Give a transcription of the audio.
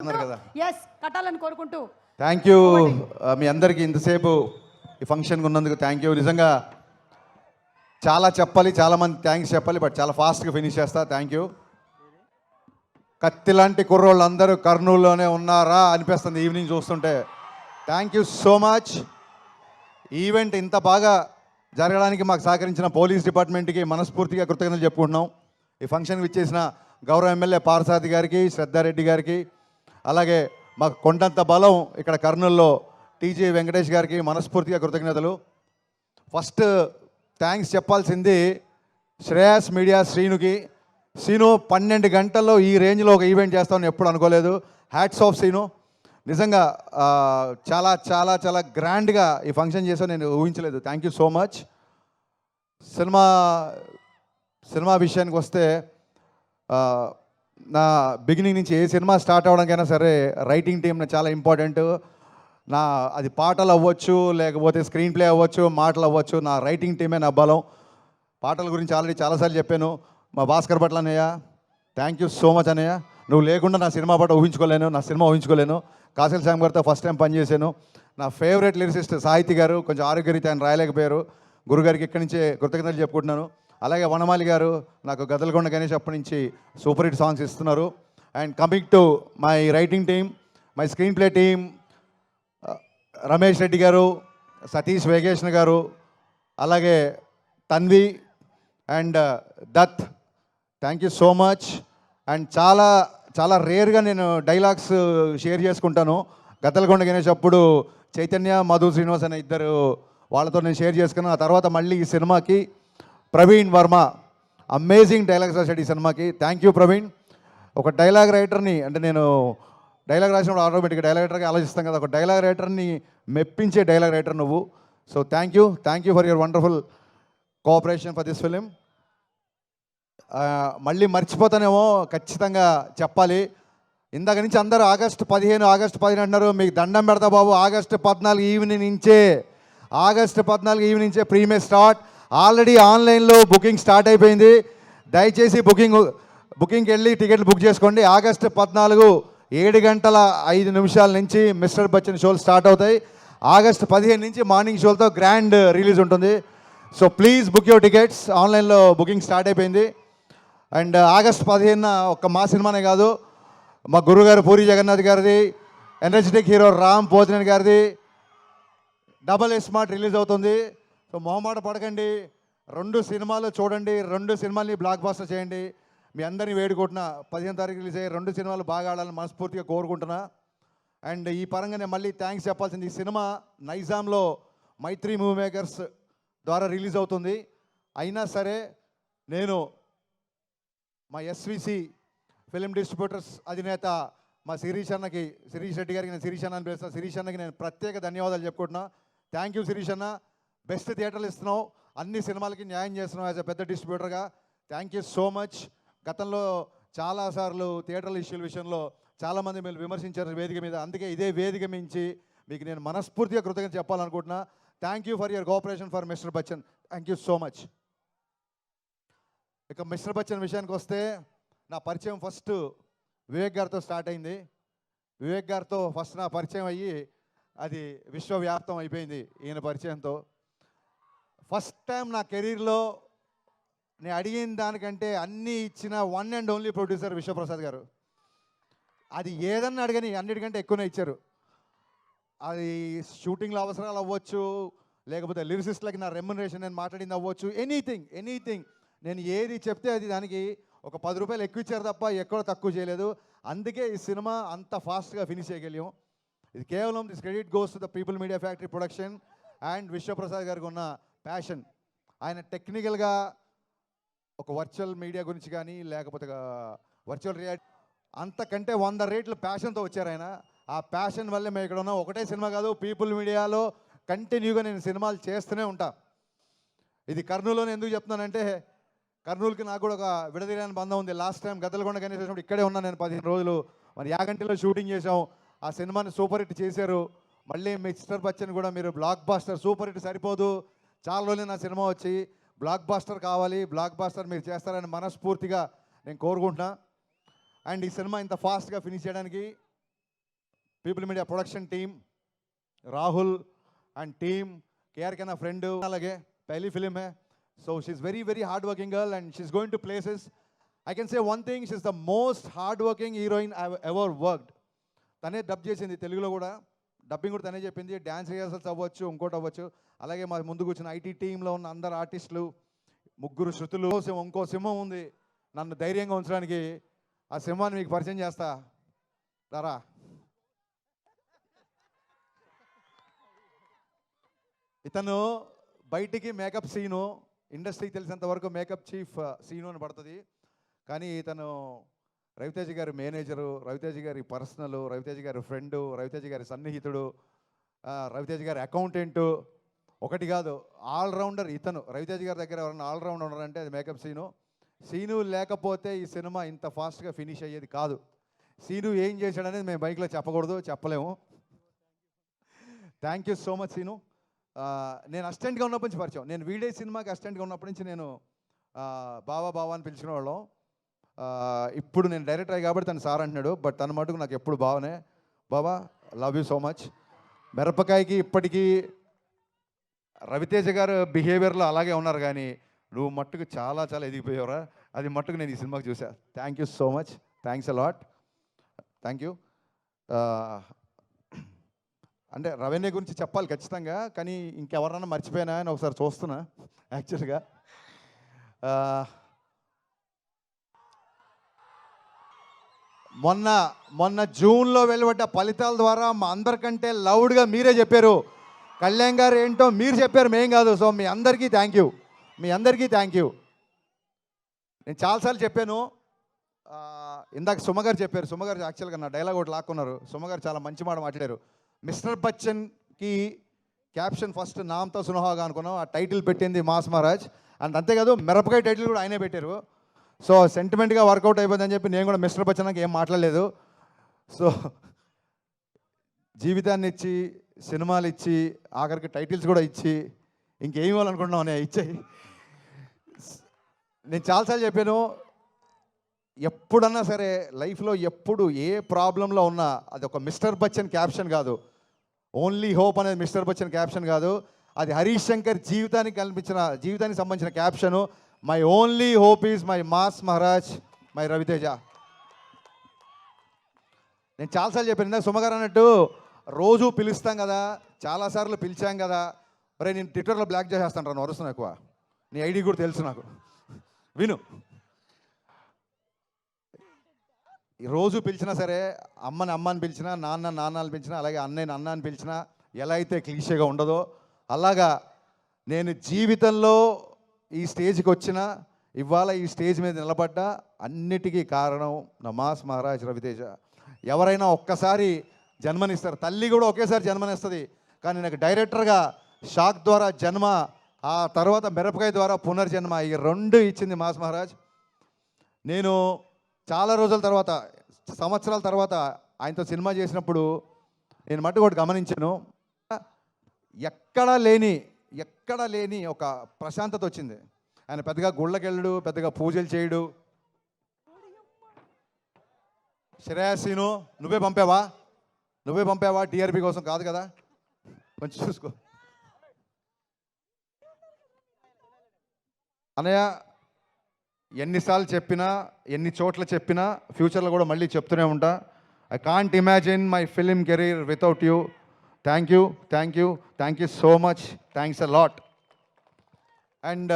అన్నారు కదా. ఎస్ కట్టాలని కోరుకుంటూ థ్యాంక్ యూ మీ అందరికీ ఇంతసేపు ఈ ఫంక్షన్కి ఉన్నందుకు థ్యాంక్ యూ. నిజంగా చాలా చెప్పాలి, చాలామంది థ్యాంక్స్ చెప్పాలి, బట్ చాలా ఫాస్ట్గా ఫినిష్ చేస్తా. Thank you. కత్తి లాంటి కుర్రోళ్ళు అందరూ కర్నూలులోనే ఉన్నారా అనిపిస్తుంది ఈవినింగ్ చూస్తుంటే. Thank you so much. Event ఇంత బాగా జరగడానికి మాకు సహకరించిన పోలీస్ డిపార్ట్మెంట్కి మనస్ఫూర్తిగా కృతజ్ఞతలు చెప్పుకుంటున్నాం. ఈ ఫంక్షన్కి ఇచ్చేసిన గౌరవ ఎమ్మెల్యే పార్సాది గారికి, శ్రద్ధారెడ్డి గారికి, అలాగే మాకు కొండంత బలం ఇక్కడ కర్నూలులో టీజీ వెంకటేష్ గారికి మనస్ఫూర్తిగా కృతజ్ఞతలు. ఫస్ట్ థ్యాంక్స్ చెప్పాల్సింది శ్రేయాస్ మీడియా శ్రీనుకి. శ్రీను 12 గంటల్లో ఈ రేంజ్లో ఒక ఈవెంట్ చేస్తామని ఎప్పుడు అనుకోలేదు. Hats off Srinu. నిజంగా చాలా చాలా చాలా గ్రాండ్గా ఈ ఫంక్షన్ చేసావు, నేను ఊహించలేదు. Thank you so much. Cinema విషయానికి వస్తే నా బిగినింగ్ నుంచి ఏ సినిమా స్టార్ట్ అవ్వడానికైనా సరే రైటింగ్ టీమ్ చాలా ఇంపార్టెంట్. అది పాటలు అవ్వచ్చు, లేకపోతే స్క్రీన్ ప్లే అవ్వచ్చు, మాటలు అవ్వచ్చు, నా రైటింగ్ టీమే నా బలం. పాటల గురించి ఆల్రెడీ చాలాసార్లు చెప్పాను. మా భాస్కర్ భట్ల అన్నయ్య, థ్యాంక్ యూ సో మచ్ అన్నయ్య. నువ్వు లేకుండా నా సినిమా పాట ఊహించుకోలేను, నా సినిమా ఊహించుకోలేను. కాసిల్ శ్యామ్ గారితో ఫస్ట్ టైం పనిచేశాను. నా ఫేవరెట్ లిరిసిస్ట్ సాహితీ గారు, కొంచెం ఆరోగ్యరీత్యా ఆయన రాయలేకపోయారు. గురుగారికి ఇక్కడి నుంచే కృతజ్ఞతలు చెప్పుకుంటున్నాను. అలాగే వనమాలి గారు నాకు గదలకొండ గణేష్ అప్పటి నుంచి సూపర్ హిట్ సాంగ్స్ ఇస్తున్నారు. And coming to my writing team, my screen play team, Ramesh Reddy గారు, సతీష్ వేగేష్ణ గారు, అలాగే Tanvi and Dutt, thank you so much. And చాలా చాలా రేర్గా నేను డైలాగ్స్ షేర్ చేసుకుంటాను. గద్దలకొండ గణేష్ అప్పుడు చైతన్య, మధు శ్రీనివాస్ అనే ఇద్దరు వాళ్ళతో నేను షేర్ చేసుకున్నాను. ఆ తర్వాత మళ్ళీ ఈ సినిమాకి ప్రవీణ్ వర్మ అమేజింగ్ డైలాగ్స్ రాశాడు ఈ సినిమాకి. Thank you Praveen. ఒక డైలాగ్ రైటర్ని, అంటే నేను డైలాగ్ రాసినప్పుడు ఆటోమేటిక్గా డైలాగ్ రైటర్గా ఆలోచిస్తాం కదా, ఒక డైలాగ్ రైటర్ని మెప్పించే డైలాగ్ రైటర్ నువ్వు. So thank you for your wonderful cooperation for this film. మళ్ళీ మర్చిపోతానేమో, ఖచ్చితంగా చెప్పాలి. ఇందాక నుంచి అందరూ ఆగస్టు 15 అంటున్నారు. మీకు దండం పెడతా బాబు. ఆగస్టు 14 ఈవినింగ్ నుంచే ప్రీమియర్ స్టార్ట్. ఆల్రెడీ ఆన్లైన్లో బుకింగ్ స్టార్ట్ అయిపోయింది. దయచేసి బుకింగ్కి వెళ్ళి టికెట్లు బుక్ చేసుకోండి. ఆగస్టు 14 7:05 నుంచి మిస్టర్ బచ్చన్ షోలు స్టార్ట్ అవుతాయి. ఆగస్టు 15 నుంచి మార్నింగ్ షోలతో గ్రాండ్ రిలీజ్ ఉంటుంది. So please book your tickets. ఆన్లైన్లో బుకింగ్ స్టార్ట్ అయిపోయింది. అండ్ ఆగస్టు 15 ఒక్క మా సినిమానే కాదు, మా గురుగారు పూరి జగన్నాథ్ గారిది, ఎనర్జెటిక్ హీరో రామ్ పోతినేని గారిది డబల్ స్మార్ట్ రిలీజ్ అవుతుంది. సో మొహమాట పడకండి, 2 సినిమాలు చూడండి, 2 సినిమాల్ని బ్లాక్ బాస్టర్ చేయండి. మీ అందరినీ వేడుకుంటున్నా 15 తారీఖు రిలీజ్ అయ్యే 2 సినిమాలు బాగా ఆడాలని మనస్ఫూర్తిగా కోరుకుంటున్నా. అండ్ ఈ పరంగా నేను మళ్ళీ థ్యాంక్స్ చెప్పాల్సింది, ఈ సినిమా నైజాంలో మైత్రి మూవీ మేకర్స్ ద్వారా రిలీజ్ అవుతుంది. అయినా సరే నేను మా ఎస్విసి ఫిలిం డిస్ట్రిబ్యూటర్స్ అధినేత మా శిరీష్ రెడ్డి గారికి, నేను శిరీష్ అన్న అని పిలుస్తాను, శిరీష్ అన్నకి నేను ప్రత్యేక ధన్యవాదాలు చెప్పుకుంటున్నా. థ్యాంక్ యూ శిరీష్ అన్న. బెస్ట్ థియేటర్లు ఇస్తున్నావు, అన్ని సినిమాలకి న్యాయం చేస్తున్నావు యాజ్ ఎ పెద్ద డిస్ట్రిబ్యూటర్గా. Thank you so much. గతంలో చాలాసార్లు థియేటర్ల ఇష్యూల విషయంలో చాలామంది మీరు విమర్శించారు వేదిక మీద, అందుకే ఇదే వేదిక మించి మీకు నేను మనస్ఫూర్తిగా కృతజ్ఞత చెప్పాలనుకుంటున్నా. Thank you for your cooperation for mister Bachchan. Thank you so much. ఇక మిస్టర్ బచ్చన్ విషయానికి వస్తే, నా పరిచయం ఫస్ట్ వివేక్ గారితో స్టార్ట్ అయింది. వివేక్ గారితో ఫస్ట్ నా పరిచయం అయ్యి అది విశ్వవ్యాప్తం అయిపోయింది ఈయన పరిచయంతో. ఫస్ట్ టైం నా కెరీర్లో నేను అడిగిన దానికంటే అన్నీ ఇచ్చిన one and only producer Vishwaprasad గారు. అది ఏదన్నా అడగని అన్నిటికంటే ఎక్కువనే ఇచ్చారు. అది షూటింగ్లో అవసరాలు అవ్వచ్చు, లేకపోతే లిరిసిస్ట్లకి నా రెమ్యునరేషన్ నేను మాట్లాడింది అవ్వచ్చు, ఎనీథింగ్ నేను ఏది చెప్తే అది దానికి ఒక 10 రూపాయలు ఎక్కువ ఇచ్చారు తప్ప ఎక్కడ తక్కువ చేయలేదు. అందుకే ఈ సినిమా అంత ఫాస్ట్గా ఫినిష్ చేయగలిగాం. ఇది కేవలం this credit goes to the people media factory production and Vishwaprasad గారికి ఉన్న ప్యాషన్. ఆయన టెక్నికల్గా ఒక వర్చువల్ మీడియా గురించి కానీ, లేకపోతే వర్చువల్ రియాలిటీ అంతకంటే 100 రెట్లు ప్యాషన్తో వచ్చారు ఆయన. ఆ ప్యాషన్ వల్లే మేము ఇక్కడ ఉన్నాం. ఒకటే సినిమా కాదు, పీపుల్ మీడియాలో కంటిన్యూగా నేను సినిమాలు చేస్తూనే ఉంటా. ఇది కర్నూలులోనే ఎందుకు చెప్తున్నానంటే, కర్నూలుకి నాకు కూడా ఒక విడదీయని బంధం ఉంది. లాస్ట్ టైం గద్దలకొండ గణేష్ వచ్చినప్పుడు ఇక్కడే ఉన్నాను నేను 15 రోజులు. మరి యాగంటిలో షూటింగ్ చేసాం. ఆ సినిమాని సూపర్ హిట్ చేశారు. మళ్ళీ మిస్టర్ బచ్చన్ కూడా మీరు బ్లాక్ బాస్టర్, సూపర్ హిట్ సరిపోదు, చాలా రోజులు నా సినిమా వచ్చి బ్లాక్ బాస్టర్ కావాలి, బ్లాక్ బాస్టర్ మీరు చేస్తారని మనస్ఫూర్తిగా నేను కోరుకుంటున్నా. అండ్ ఈ సినిమా ఇంత ఫాస్ట్గా ఫినిష్ చేయడానికి People Media Production team, Rahul and team, KR కే నా ఫ్రెండ్, అలాగే పहली ఫిలిం है. So she's very very hard working girl and she's going to places. I can say one thing, she's the most hard working heroine I ever worked. తనే dub చేసింది తెలుగులో కూడా, dubbing కూడా తనే చెప్పింది. డ్యాన్స్ రిహార్సల్స్ అవ్వచ్చు, ఇంకోటి అవ్వచ్చు. అలాగే మా ముందుకు వచ్చిన ఐటీ టీంలో ఉన్న అందరు ఆర్టిస్టులు, 3 శృతులు, ఇంకో సింహం ఉంది నన్ను ధైర్యంగా ఉంచడానికి. ఆ సింహాన్ని మీకు పరిచయం చేస్తా రారా. ఇతను బయటికి మేకప్ సీను, ఇండస్ట్రీకి తెలిసినంత వరకు మేకప్ చీఫ్ సీను అని పడుతుంది. కానీ ఇతను రవితేజ గారి మేనేజరు, రవితేజ గారి పర్సనల్, రవితేజ గారి ఫ్రెండు, రవితేజ గారి సన్నిహితుడు, రవితేజ గారి అకౌంటెంటు. ఒకటి కాదు, ఆల్రౌండర్ ఇతను. రవితేజ గారి దగ్గర ఎవరైనా ఆల్రౌండర్ ఉన్నారంటే అది మేకప్ సీను. సీను లేకపోతే ఈ సినిమా ఇంత ఫాస్ట్గా ఫినిష్ అయ్యేది కాదు. సీను ఏం చేశాడనేది మేము బైక్లో చెప్పకూడదు, చెప్పలేము. Thank you so much Seenu. నేను అసిస్టెంట్గా ఉన్నప్పటి నుంచి పరిచయం. నేను వీడే సినిమాకి అసిస్టెంట్గా ఉన్నప్పటి నుంచి నేను బావా బావా అని పిలిచినవాళ్ళం. ఇప్పుడు నేను డైరెక్టర్ అయ్యి కాబట్టి తను సార్ అంటున్నాడు, బట్ తన మటుకు నాకు ఎప్పుడు బావనే. బాబా లవ్ యూ సో మచ్. మిరపకాయకి ఇప్పటికీ రవితేజ గారు బిహేవియర్లో అలాగే ఉన్నారు, కానీ నువ్వు మట్టుకు చాలా చాలా ఎదిగిపోయావురా. అది మట్టుకు నేను ఈ సినిమాకి చూసా. Thank you so much, thanks a lot, thank you. అంటే రవీణ గురించి చెప్పాలి ఖచ్చితంగా, కానీ ఇంకెవరన్నా మర్చిపోయినా అని ఒకసారి చూస్తున్నా యాక్చువల్గా. మొన్న జూన్లో వెలువడ్డ ఫలితాల ద్వారా మా అందరికంటే లౌడ్గా మీరే చెప్పారు, కళ్యాణ్ గారు ఏంటో మీరు చెప్పారు, మేం కాదు. సో మీ అందరికీ థ్యాంక్ యూ, మీ అందరికీ థ్యాంక్ యూ. నేను చాలాసార్లు చెప్పాను, ఇందాక సుమగారు చెప్పారు. సుమగారు యాక్చువల్గా నా డైలాగ్ ఒకటి లాక్కున్నారు. సుమగారు చాలా మంచి మాట మాట్లాడారు. మిస్టర్ బచ్చన్కి క్యాప్షన్ ఫస్ట్ నామ్తో సునహాగా అనుకున్నాం, ఆ టైటిల్ పెట్టింది మాస్ మహారాజ్. అండ్ అంతేకాదు మిరపకాయ టైటిల్ కూడా ఆయనే పెట్టారు. సో సెంటిమెంట్గా వర్కౌట్ అయిపోయిందని చెప్పి నేను కూడా మిస్టర్ బచ్చన్కి ఏం మాట్లాడలేదు. సో జీవితాన్ని ఇచ్చి, సినిమాలు ఇచ్చి, ఆఖరికి టైటిల్స్ కూడా ఇచ్చి, ఇంకేం ఇవ్వాలనుకుంటున్నావు అనే ఇచ్చాయి. నేను చాలాసార్లు చెప్పాను, ఎప్పుడన్నా సరే లైఫ్లో ఎప్పుడు ఏ ప్రాబ్లంలో ఉన్నా అది ఒక మిస్టర్ బచ్చన్ క్యాప్షన్ కాదు, ఓన్లీ హోప్ అనేది మిస్టర్ బచ్చన్ క్యాప్షన్ కాదు, అది హరీష్ శంకర్ జీవితానికి సంబంధించిన caption. My only hope is my mass Maharaj, my Ravi Teja. నేను చాలాసార్లు చెప్పాను, ఇందాక సుమగారు అన్నట్టు రోజు పిలుస్తాం కదా, చాలాసార్లు పిలిచాం కదా. అరే నేను ట్విట్టర్లో బ్లాక్ చేసేస్తాను రా, వరుస్తున్నాను ఎక్కువ, నీ ఐడి కూడా తెలుసు నాకు, విను. రోజు పిలిచినా సరే, అమ్మని అమ్మ అని పిలిచినా, నాన్న నాన్న అని పిలిచినా, అలాగే అన్నయ్యని అన్న అని పిలిచినా, ఎలా అయితే క్లీషేగా ఉండదో అలాగా నేను జీవితంలో ఈ స్టేజ్కి వచ్చిన, ఇవాళ ఈ స్టేజ్ మీద నిలబడ్డా అన్నిటికీ కారణం నా మాస్ మహారాజ్ రవితేజ. ఎవరైనా ఒక్కసారి జన్మనిస్తారు, తల్లి కూడా ఒకేసారి జన్మనిస్తుంది, కానీ నాకు డైరెక్టర్గా షాక్ ద్వారా జన్మ, ఆ తర్వాత మిరపకాయ ద్వారా పునర్జన్మ, ఈ 2 ఇచ్చింది మాస్ మహారాజ్. నేను చాలా రోజుల తర్వాత, సంవత్సరాల తర్వాత ఆయనతో సినిమా చేసినప్పుడు నేను మట్టుకు ఒకటి గమనించాను, ఎక్కడా లేని ఒక ప్రశాంతత వచ్చింది. ఆయన పెద్దగా గుళ్ళకెళ్ళడు, పెద్దగా పూజలు చేయడు. శ్రేయస్సీను నువ్వే పంపావా టీఆర్పీ కోసం కాదు కదా, కొంచెం చూసుకో అన్నయ్య. ఎన్నిసార్లు చెప్పినా, ఎన్ని చోట్ల చెప్పినా, ఫ్యూచర్లో కూడా మళ్ళీ చెప్తూనే ఉంటా, I can't imagine my film career without you. Thank you so much, thanks a lot. And